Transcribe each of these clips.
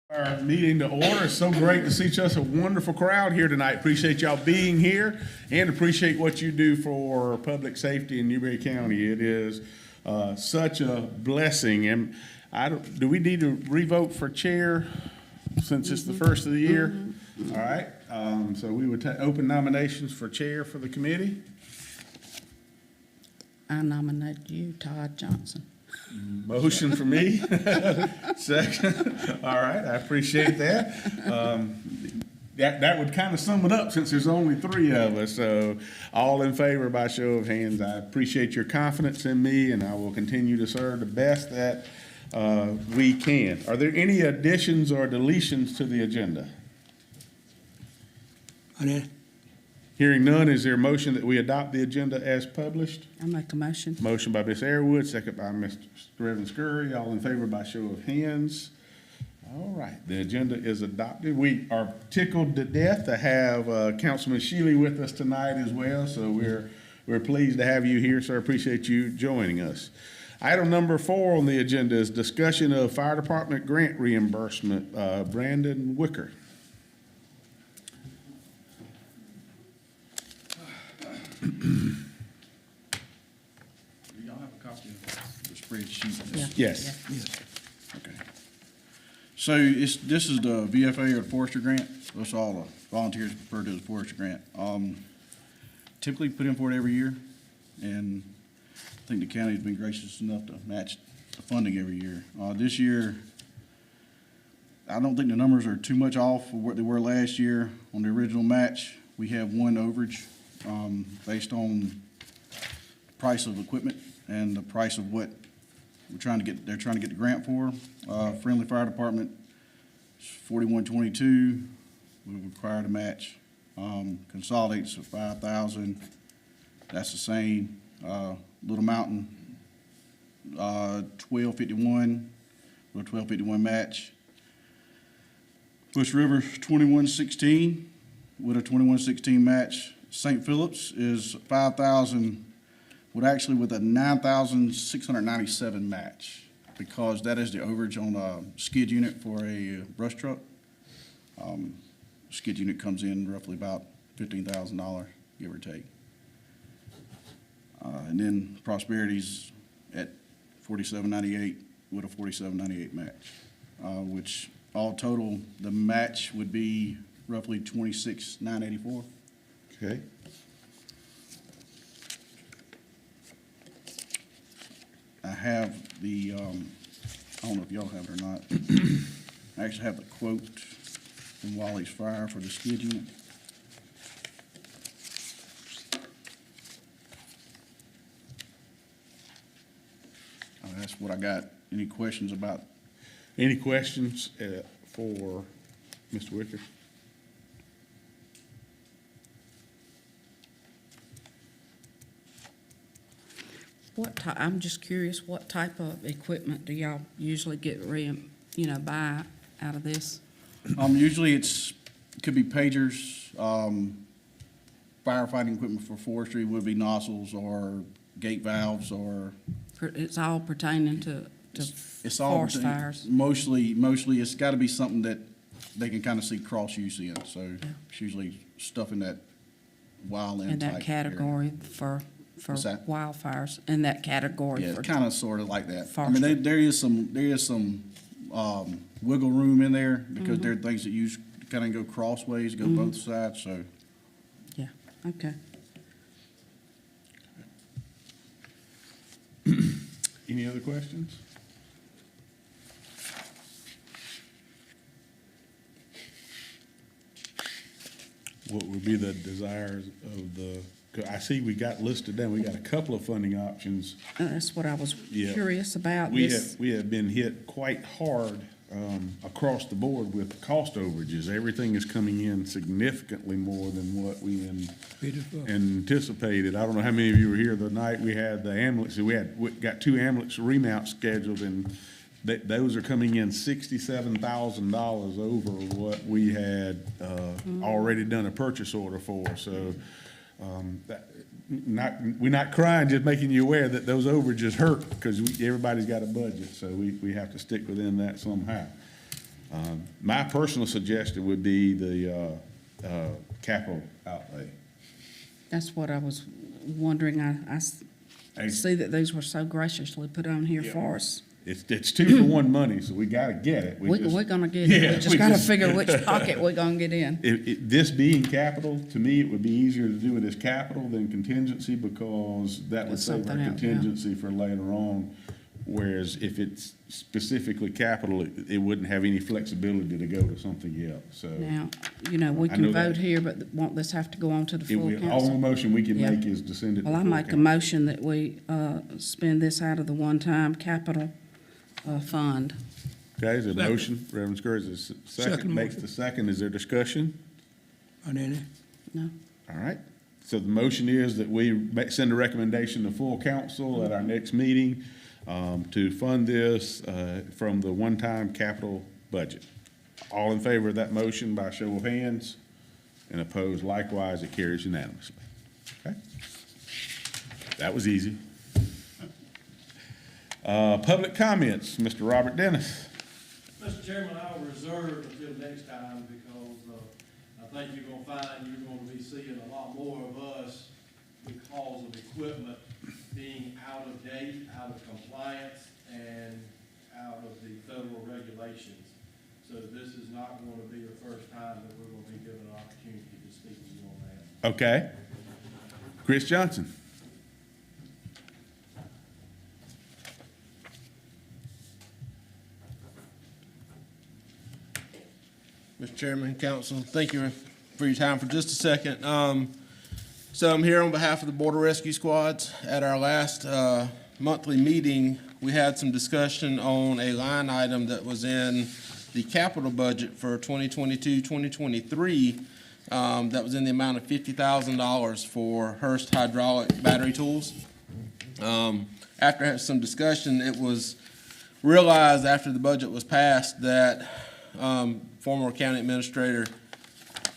Our meeting to order. It's so great to see just a wonderful crowd here tonight. Appreciate y'all being here and appreciate what you do for public safety in Newberry County. It is such a blessing. And do we need to revote for chair since it's the first of the year? All right. So we would open nominations for chair for the committee. I nominate you, Todd Johnson. Motion for me. Second. All right, I appreciate that. That would kind of sum it up since there's only three of us. So all in favor by show of hands. I appreciate your confidence in me, and I will continue to serve the best that we can. Are there any additions or deletions to the agenda? Hearing none, is there a motion that we adopt the agenda as published? I make a motion. Motion by Ms. Airwood, second by Mr. Reverend Scurry. All in favor by show of hands. All right, the agenda is adopted. We are tickled to death to have Councilman Shealy with us tonight as well, so we're pleased to have you here, sir. Appreciate you joining us. Item number 4 on the agenda is discussion of fire department grant reimbursement. Brandon Wicker. Do y'all have a copy of the spreadsheet? Yeah. Yes. Okay. So this is the VFA or the forester grant. That's all the volunteers refer to as forester grant. Typically put in for it every year, and I think the county's been gracious enough to match the funding every year. This year, I don't think the numbers are too much off of what they were last year on the original match. We have one overage based on the price of equipment and the price of what they're trying to get the grant for. Friendly Fire Department is $41.22. We require to match. Consolidates for $5,000. That's the same. Little Mountain, $12.51 with a $12.51 match. Bush River, $21.16 with a $21.16 match. St. Phillips is $5,000 with a $9,697 match, because that is the overage on a skid unit for a brush truck. Skid unit comes in roughly about $15,000, give or take. And then Prosperity's at $47.98 with a $47.98 match, which all total, the match would be roughly $26,984. Okay. I have the, I don't know if y'all have it or not. I actually have the quote from Wally's Fire for the skid unit. That's what I got. Any questions about? Any questions for Mr. Wicker? I'm just curious, what type of equipment do y'all usually get buy out of this? Usually it could be pagers, firefighting equipment for forestry would be nozzles or gate valves, or It's all pertaining to it's all forest fires. Mostly it's got to be something that they can kind of see cross use in. So it's usually stuff in that wildland In that type category for What's that? wildfires, in that category area. Yeah, for. it's kind of sort of like that. I Forestry. mean, there is some wiggle room in there, because there are things that you kind of go crossways, go both sides. So Yeah, okay. Any other questions? What would be the desires of the, I see we got listed down, we got a couple of funding options. That's what I was Yeah. curious about. We This, have been hit quite hard across the board with cost overages. Everything is coming in significantly more than what we anticipated. I don't know how many of you were here the night we had the ambulance. We got 2 ambulance remounts scheduled, and those are coming in $67,000 over what we had already done a purchase order for. So we're not crying, just making you aware that those overages hurt, because everybody's got a budget, so we have to stick within that somehow. My personal suggestion would be the capital outlay. That's what I was wondering. I see that these were so graciously put on here for us. It's 2 for 1 money, so we gotta get it. We're gonna get it. Yeah, We just we gotta just- figure which pocket we're gonna get in. This being capital, to me, it would be easier to do it as capital than contingency, because that would It's save our something else, yeah. contingency for later on. Whereas if it's specifically capital, it wouldn't have any flexibility to go to something else, so. Now, you know, we I can know that. vote here, but won't this have to go on to the It full will, all the council? motion we can Yeah. make is to send it to Well, I full make a council. motion that we, spend this out of the one-time capital, fund. Okay, is there a motion? Reverend Scurry, is there a second? Second Makes motion. the second. Is there discussion? On any? No? All right. So the motion is that we send a recommendation to full council at our next meeting to fund this from the one-time capital budget. All in favor of that motion by show of hands, and opposed likewise, it carries unanimously. Okay? That was easy. Public comments, Mr. Robert Dennis. Mr. Chairman, I'll reserve until next time because I think you're gonna find you're gonna be seeing a lot more of us because of equipment being out of date, out of compliance, and out of the federal regulations. So this is not gonna be the first time that we're gonna be given an opportunity to speak to you on that. Okay. Chris Johnson. Mr. Chairman, Council, thank you for your time for just a second. So I'm here on behalf of the Border Rescue Squads. At our last monthly meeting, we had some discussion on a line item that was in the capital budget for 2022, 2023, that was in the amount of $50,000 for Hurst hydraulic battery tools. After some discussion, it was realized after the budget was passed that former county administrator,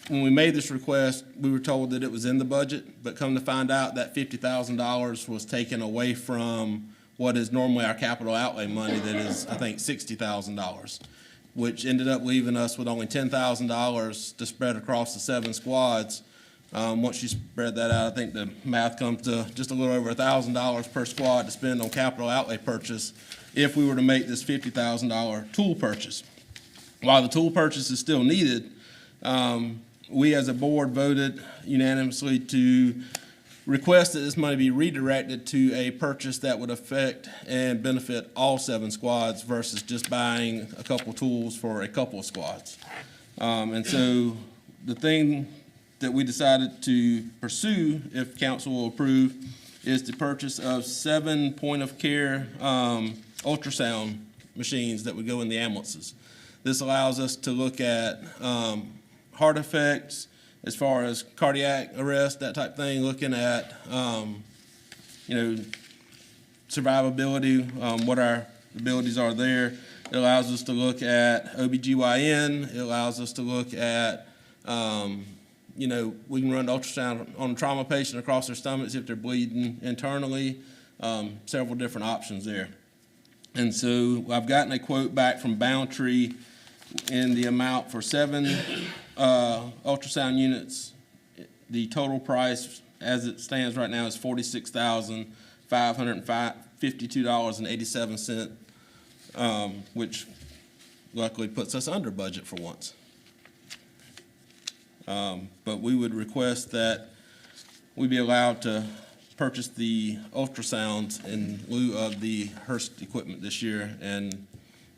when we made this request, we were told that it was in the budget, but come to find out that $50,000 was taken away from what is normally our capital outlay money, that is, I think, $60,000, which ended up leaving us with only $10,000 to spread across the 7 squads. Once you spread that out, I think the math comes to just a little over $1,000 per squad to spend on capital outlay purchase if we were to make this $50,000 tool purchase. While the tool purchase is still needed, we as a board voted unanimously to request that this money be redirected to a purchase that would affect and benefit all 7 squads versus just buying a couple tools for a couple of squads. And so the thing that we decided to pursue, if council will approve, is the purchase of 7 point-of-care ultrasound machines that would go in the ambulances. This allows us to look at heart effects, as far as cardiac arrest, that type thing, looking at, survivability, what our abilities are there. It allows us to look at OBGYN. It allows us to look at, we can run ultrasound on a trauma patient across their stomachs if they're bleeding internally, several different options there. And so I've gotten a quote back from Boundtree in the amount for 7 ultrasound units. The total price as it stands right now is $46,552.87, which luckily puts us under budget for once. But we would request that we be allowed to purchase the ultrasounds in lieu of the Hurst equipment this year. And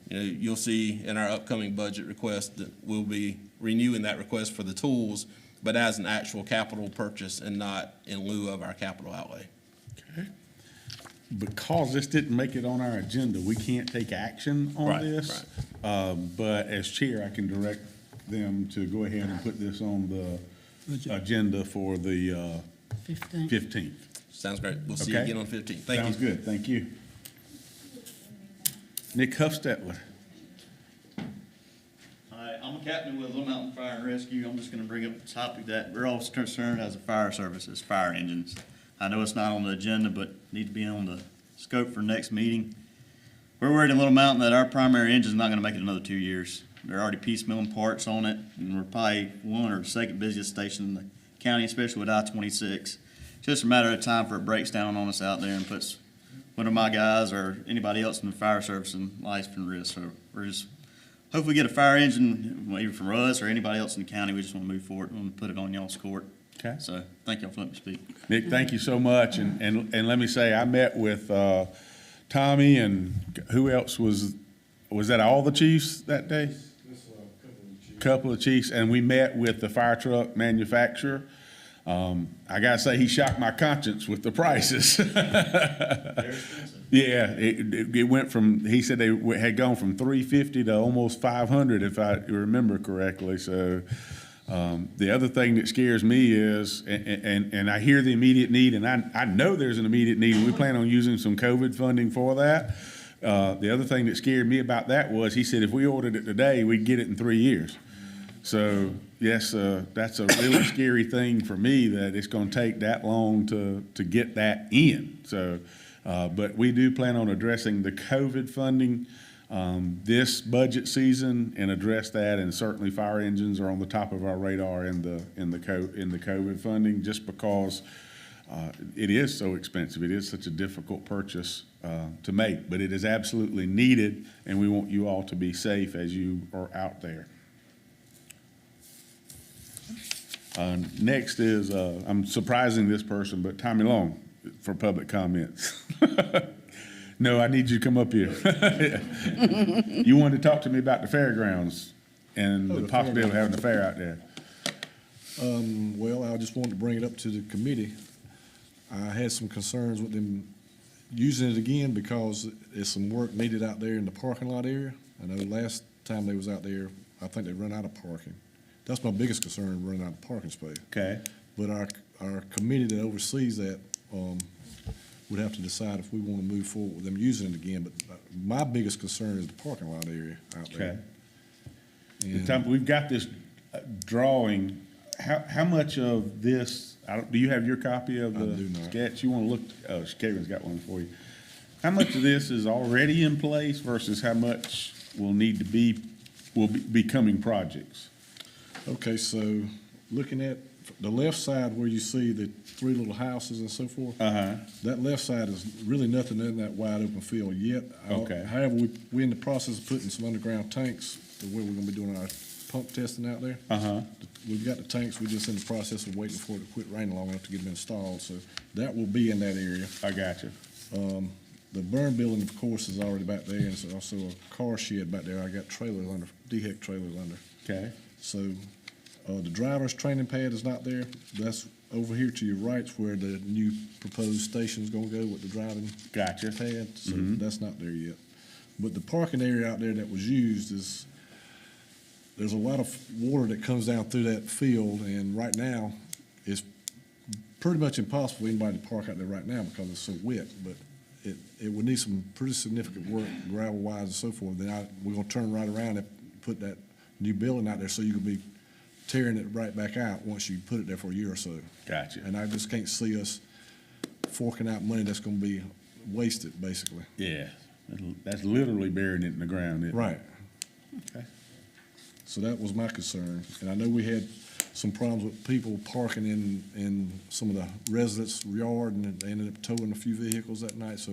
you'll see in our upcoming budget request that we'll be renewing that request for the tools, but as an actual capital purchase and not in lieu of our capital outlay. Okay. Because this didn't make it on our agenda, we can't take action on Right, this. But as chair, I can direct them to go ahead and put this on the agenda for the 15th. Sounds great. We'll see you Okay. again on 15th. Thank you. Sounds good, thank you. Nick Huffstetler. Hi, I'm a captain with Little Mountain Fire and Rescue. I'm just gonna bring up a topic that we're all concerned as a fire service, is fire engines. I know it's not on the agenda, but need to be on the scope for next meeting. We're worried in Little Mountain that our primary engine's not gonna make it another 2 years. They're already piecemealing parts on it, and we're probably one or second busiest station in the county, especially with I-26. Just a matter of time for it breaks down on us out there and puts one of my guys or anybody else in the fire service in life in risk. So we're just, hopefully get a fire engine, either from us or anybody else in the county. We just want to move forward and put it on y'all's court. Okay. So thank y'all for letting me speak. Nick, thank you so much, and let me say, I met with Tommy, and who else was that all the chiefs that day? Couple of chiefs, and we met with the fire truck manufacturer. I gotta say, he shocked my conscience with the prices. They're expensive. Yeah, it went from, he said they had gone from 350 to almost 500, if I remember correctly, so. The other thing that scares me is, and I hear the immediate need, and I know there's an immediate need, and we plan on using some COVID funding for that. The other thing that scared me about that was, he said if we ordered it today, we'd get it in 3 years. So, yes, that's a really scary thing for me, that it's gonna take that long to get that in. So, but we do plan on addressing the COVID funding this budget season and address that, and certainly fire engines are on the top of our radar in the COVID funding, just because it is so expensive. It is such a difficult purchase to make, but it is absolutely needed, and we want you all to be safe as you are out there. Next is, I'm surprising this person, but Tommy Long for public comments. No, I need you to come up here. You wanted to talk to me about the fairgrounds and the possibility of having a fair out there. Well, I just wanted to bring it up to the committee. I had some concerns with them using it again because there's some work needed out there in the parking lot area. I know last time they was out there, I think they run out of parking. That's my biggest concern, running out of parking space. Okay. But our committee that oversees that would have to decide if we want to move forward with them using it again. But my biggest concern is the parking lot area out there. Okay. And Tom, we've got this drawing. How much of this, do you have your copy of I the do not. sketch? You want to look, oh, Kevin's got one for you. How much of this is already in place versus how much will need to will be becoming projects? Okay, so looking at the left side where you see the 3 little houses and so forth, that left side is really nothing in that wide open field yet. Okay. However, we're in the process of putting some underground tanks to where we're gonna be doing our pump testing out there. We've got the tanks, we're just in the process of waiting for it to quit raining long enough to get them installed, so that will be in that area. I got you. The burn building, of course, is already back there, and there's also a car shed back there. I got trailers under, DHEC trailers under. Okay. So, the driver's training pad is not there. That's over here to your right where the new proposed station's gonna go with the driving Gotcha. pad, so that's not there yet. But the parking area out there that was used is, there's a lot of water that comes down through that field, and right now, it's pretty much impossible for anybody to park out there right now because it's so wet, but it would need some pretty significant work, gravel-wise and so forth. Then we're gonna turn right around and put that new building out there so you can be tearing it right back out once you put it there for a year or so. Gotcha. And I just can't see us forking out money that's gonna be wasted, basically. Yeah. That's literally burying it in the ground. isn't it? Right. Okay. So that was my concern. And I know we had some problems with people parking in some of the residents' yard, and they ended up towing a few vehicles that night. So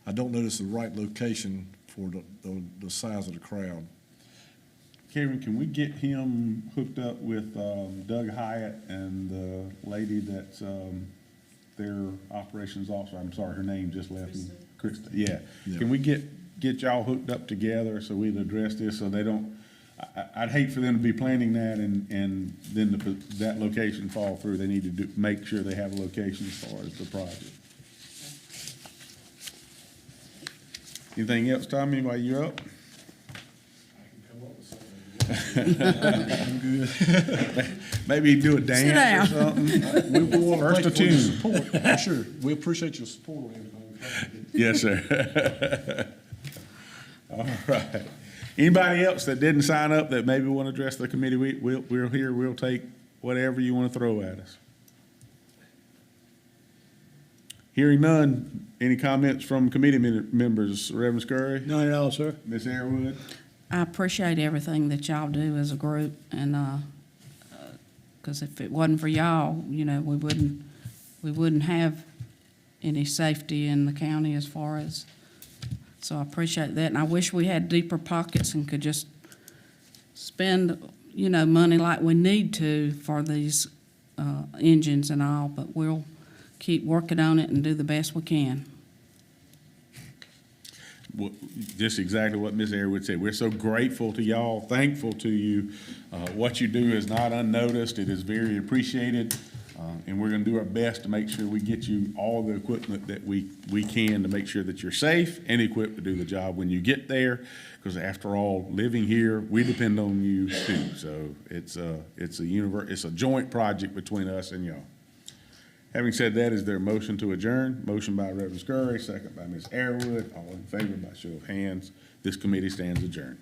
I don't know this is the right location for the size of the crowd. Kevin, can we get him hooked up with Doug Hyatt and the lady that's their operations officer? I'm sorry, her name just left me. Krista. Yeah. Yeah. Can we get y'all hooked up together so we'd address this so they don't, I'd hate for them to be planning that and then that location fall through. They need to make sure they have a location as far as the project. Anything else, Tommy, while you're up? I'm good. Maybe do a dance or something. We want to First thank a you for your tune. support, for sure. We appreciate your support on everything. Yes, sir. All right. Anybody else that didn't sign up that maybe want to address the committee, we're here, we'll take whatever you want to throw at us. Hearing none, any comments from committee members? Reverend Scurry? None at all, sir. Ms. Airwood? I appreciate everything that y'all do as a group, and, 'cause if it wasn't for y'all, you know, we wouldn't have any safety in the county as far as, so I appreciate that, and I wish we had deeper pockets and could just spend, you know, money like we need to for these, engines and all, but we'll keep working on it and do the best we can. Well, just exactly what Ms. Airwood said. We're so grateful to y'all, thankful to you. What you do is not unnoticed. It is very appreciated. And we're gonna do our best to make sure we get you all the equipment that we can to make sure that you're safe and equipped to do the job when you get there. Because after all, living here, we depend on you too. So it's a joint project between us and y'all. Having said that, is there a motion to adjourn? Motion by Reverend Scurry, second by Ms. Airwood. All in favor by show of hands. This committee stands adjourned.